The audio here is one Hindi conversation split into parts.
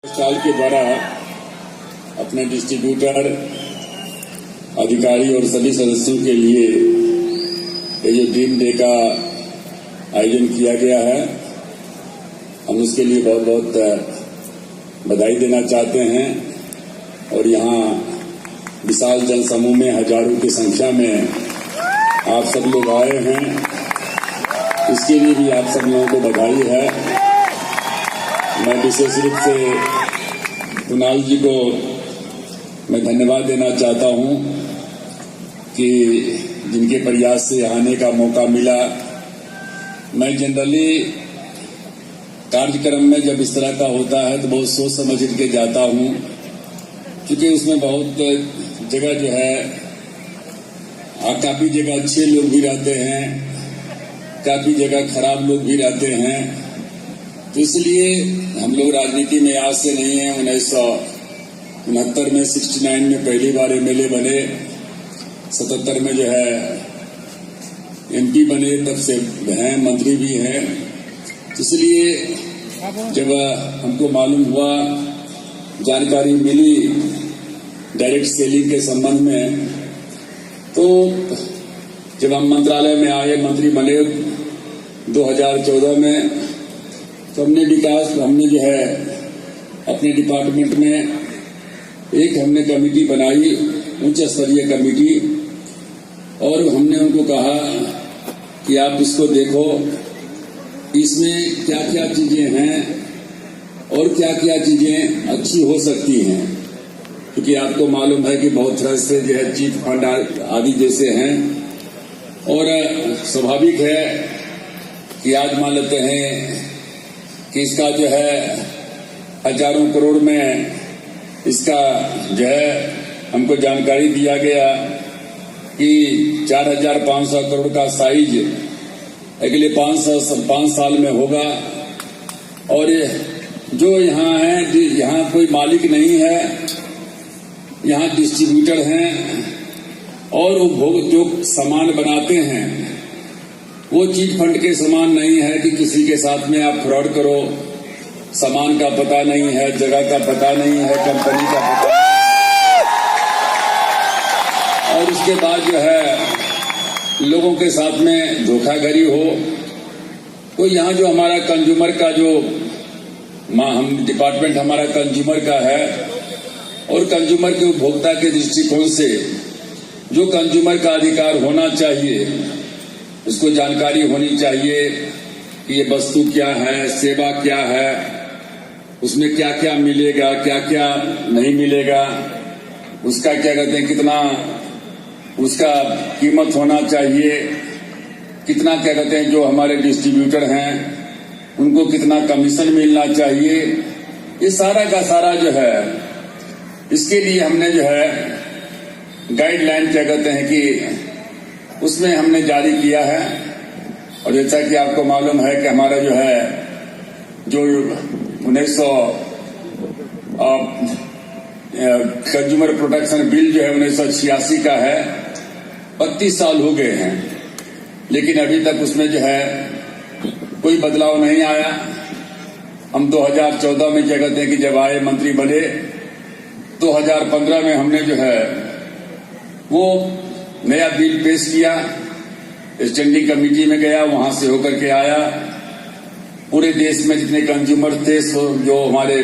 साल के द्वारा अपने डिस्ट्रीब्यूटर अधिकारी और सभी सदस्यों के लिए ये जो ड्रीम डे का आयोजन किया गया है, हम उसके लिए बहुत बहुत बधाई देना चाहते हैं। और यहाँ विशाल जनसमूह में हजारों की संख्या में आप सब लोग आए हैं, इसके लिए भी आप सब लोगों को बधाई है। मैं विशेष रूप से कुणाल जी को मैं धन्यवाद देना चाहता हूं कि जिनके प्रयास से आने का मौका मिला। मैं जनरली कार्यक्रम में जब इस तरह का होता है तो बहुत सोच समझ के जाता हूं, क्योंकि उसमें बहुत जगह जो है काफी जगह अच्छे लोग भी रहते हैं, काफी जगह खराब लोग भी रहते हैं। तो इसलिए हम लोग राजनीति में आज से नहीं है। 1969 में 69 में पहली बार एमएलए बने, 77 में जो है एमपी बने, तब से हैं, मंत्री भी हैं। इसलिए जब हमको मालूम हुआ, जानकारी मिली डायरेक्ट सेलिंग के संबंध में, तो जब हम मंत्रालय में आए, मंत्री बने 2014 में, तो हमने जो है अपने डिपार्टमेंट में एक हमने कमेटी बनाई, उच्च स्तरीय कमेटी, और हमने उनको कहा कि आप इसको देखो, इसमें क्या क्या चीजें हैं और क्या क्या चीजें अच्छी हो सकती हैं। क्योंकि आपको मालूम है कि बहुत तरह से जो है चीट फंड आदि जैसे हैं, और स्वाभाविक है कि आज मान लेते हैं कि इसका जो है हजारों करोड़ में इसका जो है हमको जानकारी दिया गया कि 4,500 करोड़ का साइज अगले 5 साल में होगा। और जो यहाँ है, यहाँ कोई मालिक नहीं है, यहाँ डिस्ट्रीब्यूटर हैं, और उपभोग जो सामान बनाते हैं वो चीट फंड के समान नहीं है कि किसी के साथ में आप फ्रॉड करो। सामान का पता नहीं है, जगह का पता नहीं है, कंपनी का पता नहीं है, और उसके बाद जो है लोगों के साथ में धोखाधड़ी हो। तो यहाँ जो हमारा कंज्यूमर का जो हम डिपार्टमेंट हमारा कंज्यूमर का है, और कंज्यूमर के उपभोक्ता के दृष्टिकोण से जो कंज्यूमर का अधिकार होना चाहिए, उसको जानकारी होनी चाहिए कि ये वस्तु क्या है, सेवा क्या है, उसमें क्या क्या मिलेगा, क्या क्या नहीं मिलेगा, उसका क्या कहते हैं, कितना उसका कीमत होना चाहिए, कितना क्या कहते हैं जो हमारे डिस्ट्रीब्यूटर हैं उनको कितना कमीशन मिलना चाहिए। ये सारा का सारा जो है, इसके लिए हमने जो है गाइडलाइन क्या कहते हैं कि उसमें हमने जारी किया है। और जैसा कि आपको मालूम है कि हमारा जो है जो 1900 कंज्यूमर प्रोटेक्शन बिल जो है 1986 का है, 32 साल हो गए हैं, लेकिन अभी तक उसमें जो है कोई बदलाव नहीं आया। हम 2014 में क्या कहते हैं कि जब आए मंत्री बने, 2015 में हमने जो है वो नया बिल पेश किया, स्टैंडिंग कमेटी में गया, वहां से होकर के आया। पूरे देश में जितने कंज्यूमर थे, जो हमारे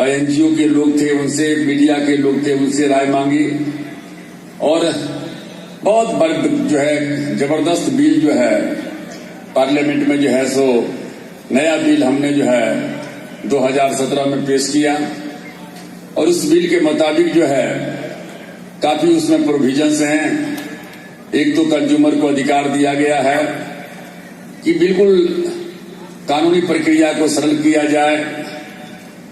एनजीओ के लोग थे उनसे, मीडिया के लोग थे उनसे राय मांगी, और बहुत बड़ जो है जबरदस्त बिल जो है पार्लियामेंट में जो है सो नया बिल हमने जो है 2017 में पेश किया। और उस बिल के मुताबिक जो है काफी उसमें प्रोविजंस हैं। एक तो कंज्यूमर को अधिकार दिया गया है कि बिल्कुल कानूनी प्रक्रिया को सरल किया जाए।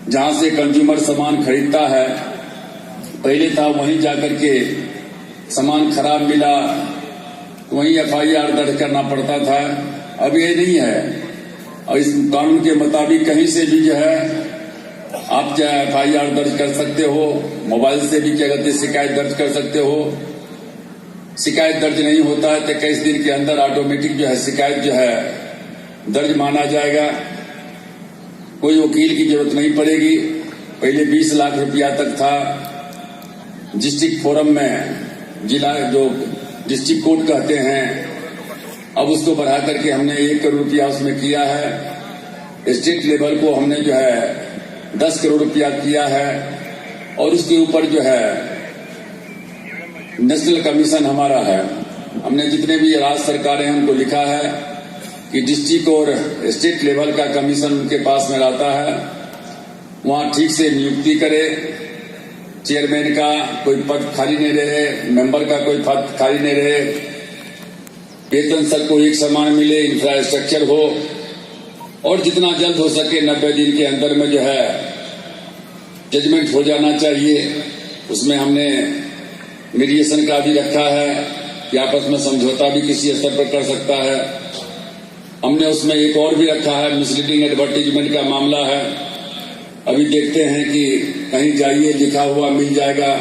जहां से कंज्यूमर सामान खरीदता है, पहले था वहीं जाकर के सामान खराब मिला वहीं एफआईआर दर्ज करना पड़ता था, अब ये नहीं है। और इस कानून के मुताबिक कहीं से भी जो है आप क्या एफआईआर दर्ज कर सकते हो, मोबाइल से भी क्या कहते शिकायत दर्ज कर सकते हो। शिकायत दर्ज नहीं होता है तो 21 दिन के अंदर ऑटोमेटिक जो है शिकायत जो है दर्ज माना जाएगा। कोई वकील की जरूरत नहीं पड़ेगी। पहले 20 लाख रुपया तक था। डिस्ट्रिक्ट फोरम में जिला जो डिस्ट्रिक्ट कोर्ट कहते हैं, अब उसको बढ़ा करके हमने 1 करोड़ रुपया उसमें किया है। स्टेट लेवल को हमने जो है 10 करोड़ रुपया किया है। और उसके ऊपर जो है नेशनल कमीशन हमारा है। हमने जितने भी राज्य सरकारें हैं उनको लिखा है कि डिस्ट्रिक्ट और स्टेट लेवल का कमीशन उनके पास में रहता है, वहां ठीक से नियुक्ति करे। चेयरमैन का कोई पद खाली नहीं रहे, मेंबर का कोई पद खाली नहीं रहे, वेतन सबको एक समान मिले, इंफ्रास्ट्रक्चर हो, और जितना जल्द हो सके 90 दिन के अंदर में जो है जजमेंट हो जाना चाहिए। उसमें हमने मीडिएशन का भी रखा है कि आपस में समझौता भी किसी स्तर पर कर सकता है। हमने उसमें एक और भी रखा है, मिसलीडिंग एडवर्टीजमेंट का मामला है। अभी देखते हैं कि कहीं जाइए लिखा हुआ मिल जाएगा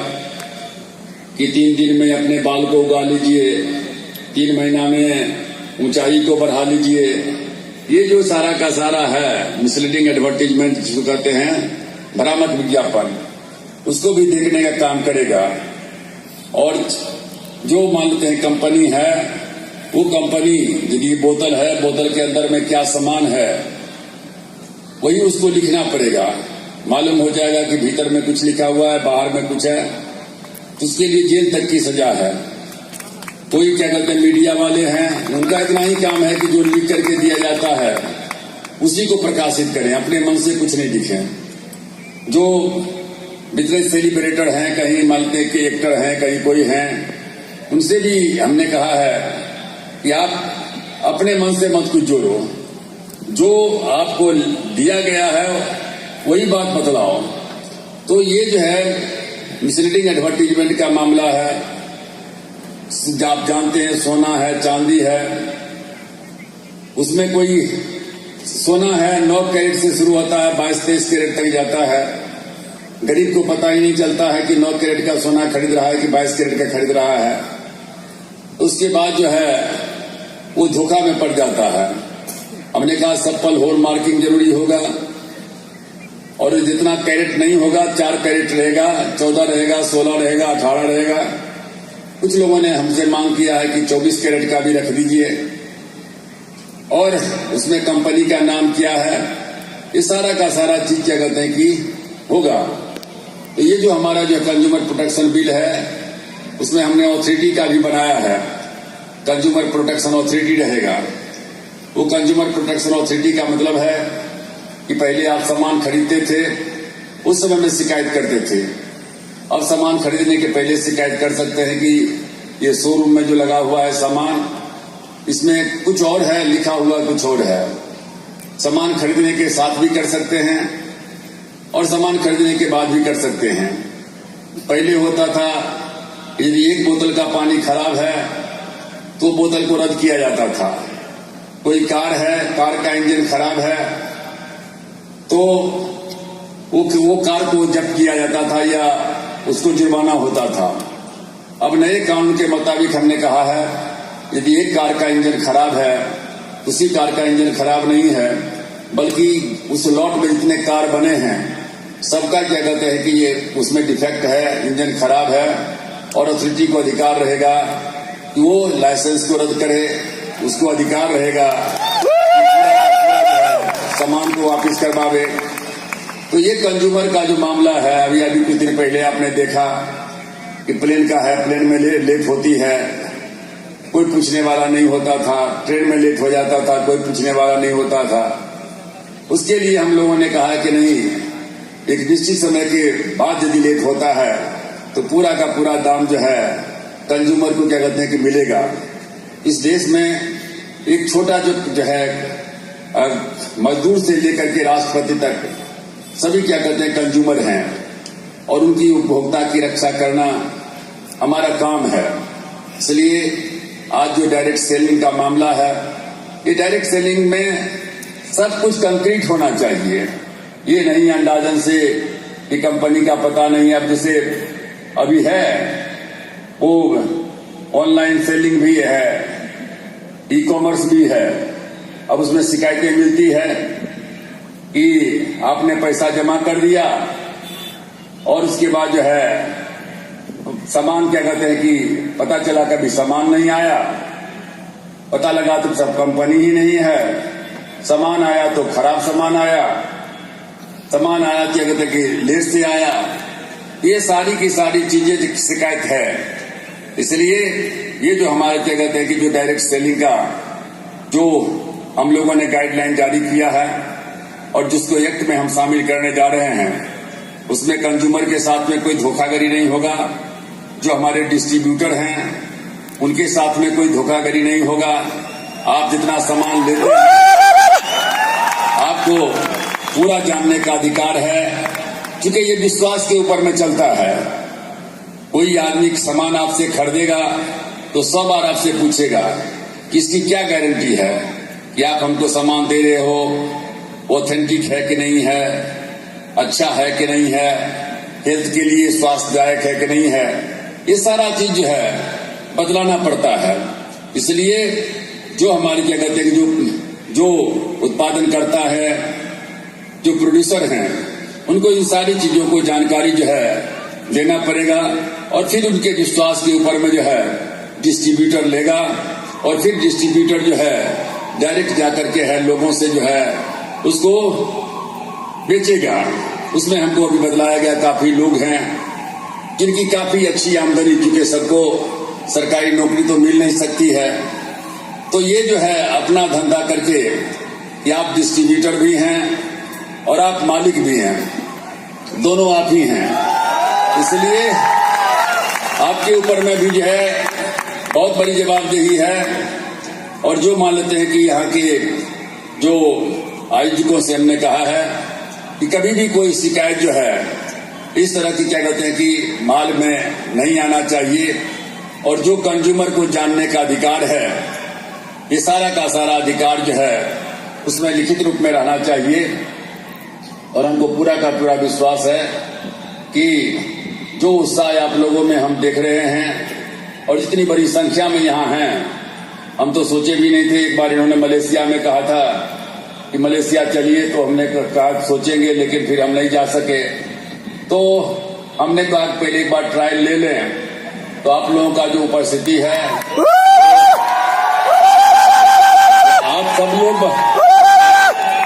कि 3 दिन में अपने बाल को उगा लीजिए, 3 महीना में ऊंचाई को बढ़ा लीजिए। ये जो सारा का सारा है मिसलीडिंग एडवर्टीजमेंट जिसको कहते हैं, भ्रामक विज्ञापन, उसको भी देखने का काम करेगा। और जो मान लेते हैं कंपनी है, वो कंपनी यदि बोतल है, बोतल के अंदर में क्या सामान है वही उसको लिखना पड़ेगा। मालूम हो जाएगा कि भीतर में कुछ लिखा हुआ है, बाहर में कुछ है, तो उसके लिए जेल तक की सजा है। कोई क्या कहते हैं मीडिया वाले हैं, उनका इतना ही काम है कि जो लिख करके दिया जाता है उसी को प्रकाशित करें, अपने मन से कुछ नहीं लिखें। जो बिजनेस सेलिब्रेटर हैं, कहीं मालते के एक्टर हैं, कहीं कोई हैं, उनसे भी हमने कहा है कि आप अपने मन से मत कुछ जोड़ो, जो आपको दिया गया है वही बात बतलाओ। तो ये जो है मिसलीडिंग एडवर्टीजमेंट का मामला है। आप जानते हैं सोना है, चांदी है, उसमें कोई सोना है 9 कैरेट से शुरू होता है, 22-23 कैरेट तक जाता है। गरीब को पता ही नहीं चलता है कि 9 कैरेट का सोना खरीद रहा है कि 22 कैरेट का खरीद रहा है। उसके बाद जो है वो धोखा में पड़ जाता है। हमने कहा सप्पल हॉल मार्किंग जरूरी होगा, और जितना कैरेट नहीं होगा 4 कैरेट रहेगा, 14 रहेगा, 16 रहेगा, 18 रहेगा। कुछ लोगों ने हमसे मांग किया है कि 24 कैरेट का भी रख दीजिए, और उसमें कंपनी का नाम क्या है, ये सारा का सारा चीज क्या कहते हैं कि होगा। तो ये जो हमारा जो कंज्यूमर प्रोटेक्शन बिल है, उसमें हमने ऑथोरिटी का भी बनाया है, कंज्यूमर प्रोटेक्शन ऑथोरिटी रहेगा। वो कंज्यूमर प्रोटेक्शन ऑथोरिटी का मतलब है कि पहले आप सामान खरीदते थे, उस समय में शिकायत करते थे। अब सामान खरीदने के पहले शिकायत कर सकते हैं कि ये शोरूम में जो लगा हुआ है सामान, इसमें कुछ और है, लिखा हुआ कुछ और है। सामान खरीदने के साथ भी कर सकते हैं और सामान खरीदने के बाद भी कर सकते हैं। पहले होता था यदि एक बोतल का पानी खराब है तो बोतल को रद्द किया जाता था। कोई कार है, कार का इंजन खराब है तो वो कार को जब्त किया जाता था या उसको जुर्माना होता था। अब नए कानून के मुताबिक हमने कहा है यदि एक कार का इंजन खराब है, उसी कार का इंजन खराब नहीं है, बल्कि उस लॉट में जितने कार बने हैं सबका क्या कहते हैं कि ये उसमें डिफेक्ट है, इंजन खराब है, और अथॉरिटी को अधिकार रहेगा कि वो लाइसेंस को रद्द करे। उसको अधिकार रहेगा सामान को वापस करवावे। तो ये कंज्यूमर का जो मामला है, अभी कुछ दिन पहले आपने देखा कि प्लेन का है, प्लेन में लेट होती है, कोई पूछने वाला नहीं होता था। ट्रेन में लेट हो जाता था, कोई पूछने वाला नहीं होता था। उसके लिए हम लोगों ने कहा कि नहीं, एक निश्चित समय के बाद यदि लेट होता है तो पूरा का पूरा दाम जो है कंज्यूमर को क्या कहते हैं कि मिलेगा। इस देश में एक छोटा जो है मजदूर से लेकर के राष्ट्रपति तक सभी क्या कहते हैं कंज्यूमर हैं, और उनकी उपभोक्ता की रक्षा करना हमारा काम है। इसलिए आज जो डायरेक्ट सेलिंग का मामला है, ये डायरेक्ट सेलिंग में सब कुछ कंक्रीट होना चाहिए। ये नहीं अंदाजन से कि कंपनी का पता नहीं। अब जैसे अभी है वो ऑनलाइन सेलिंग भी है, ई कॉमर्स भी है। अब उसमें शिकायतें मिलती है कि आपने पैसा जमा कर दिया और उसके बाद जो है सामान क्या कहते हैं कि पता चला कभी सामान नहीं आया, पता लगा तो सब कंपनी ही नहीं है, सामान आया तो खराब सामान आया, सामान आया क्या कहते हैं कि लेट से आया। ये सारी की सारी चीजें शिकायत है। इसलिए ये जो हमारे क्या कहते हैं कि जो डायरेक्ट सेलिंग का जो हम लोगों ने गाइडलाइन जारी किया है और जिसको एक्ट में हम शामिल करने जा रहे हैं, उसमें कंज्यूमर के साथ में कोई धोखाधड़ी नहीं होगा। जो हमारे डिस्ट्रीब्यूटर हैं उनके साथ में कोई धोखाधड़ी नहीं होगा। आप जितना सामान लेते हैं आपको पूरा जानने का अधिकार है, क्योंकि ये विश्वास के ऊपर में चलता है। कोई आदमी सामान आपसे खरीदेगा तो 100 बार आपसे पूछेगा कि इसकी क्या गारंटी है कि आप हमको सामान दे रहे हो, ऑथेंटिक है कि नहीं है, अच्छा है कि नहीं है, हेल्थ के लिए स्वास्थ्यदायक है कि नहीं है। ये सारा चीज जो है बदलाना पड़ता है। इसलिए जो हमारे क्या कहते हैं कि जो उत्पादन करता है, जो प्रोड्यूसर हैं, उनको इन सारी चीजों को जानकारी जो है देना पड़ेगा और फिर उनके विश्वास के ऊपर में जो है डिस्ट्रीब्यूटर लेगा और फिर डिस्ट्रीब्यूटर जो है डायरेक्ट जाकर के है लोगों से जो है उसको बेचेगा। उसमें हमको अभी बदलाया गया, काफी लोग हैं जिनकी काफी अच्छी आमदनी, क्योंकि सबको सरकारी नौकरी तो मिल नहीं सकती है, तो ये जो है अपना धंधा करके कि आप डिस्ट्रीब्यूटर भी हैं और आप मालिक भी हैं, दोनों आप ही हैं। इसलिए आपके ऊपर में भी जो है बहुत बड़ी जवाबदेही है। और जो मान लेते हैं कि यहाँ के जो आयोजकों से हमने कहा है कि कभी भी कोई शिकायत जो है इस तरह की क्या कहते हैं कि माल में नहीं आना चाहिए, और जो कंज्यूमर को जानने का अधिकार है, ये सारा का सारा अधिकार जो है उसमें लिखित रूप में रहना चाहिए। और हमको पूरा का पूरा विश्वास है कि जो उत्साह आप लोगों में हम देख रहे हैं और जितनी बड़ी संख्या में यहाँ हैं, हम तो सोचे भी नहीं थे। एक बार इन्होंने मलेशिया में कहा था कि मलेशिया चलिए, तो हमने कहा सोचेंगे, लेकिन फिर हम नहीं जा सके। तो हमने कहा पहले एक बार ट्रायल ले लें। तो आप लोगों का जो उपस्थिति है,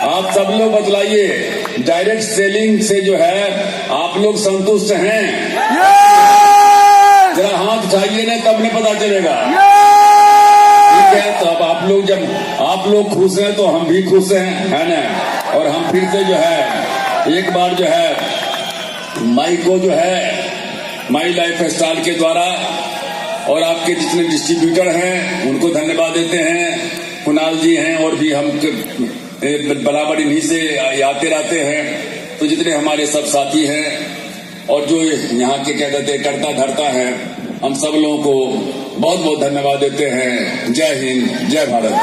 आप सब लोग बतलाइए, डायरेक्ट सेलिंग से जो है आप लोग संतुष्ट हैं? जरा हाथ उठाइए ना, तब नहीं पता चलेगा। ठीक है, तो अब आप लोग, जब आप लोग खुश हैं तो हम भी खुश हैं, है ना। और हम फिर से जो है एक बार जो है माई को जो है माई लाइफ स्टाइल के द्वारा और आपके जितने डिस्ट्रीब्यूटर हैं उनको धन्यवाद देते हैं। कुणाल जी हैं और भी हम बराबर इन्हीं से आते रहते हैं। तो जितने हमारे सब साथी हैं और जो यहाँ के क्या कहते हैं करता धरता है, हम सब लोगों को बहुत बहुत धन्यवाद देते हैं। जय हिंद, जय भारत।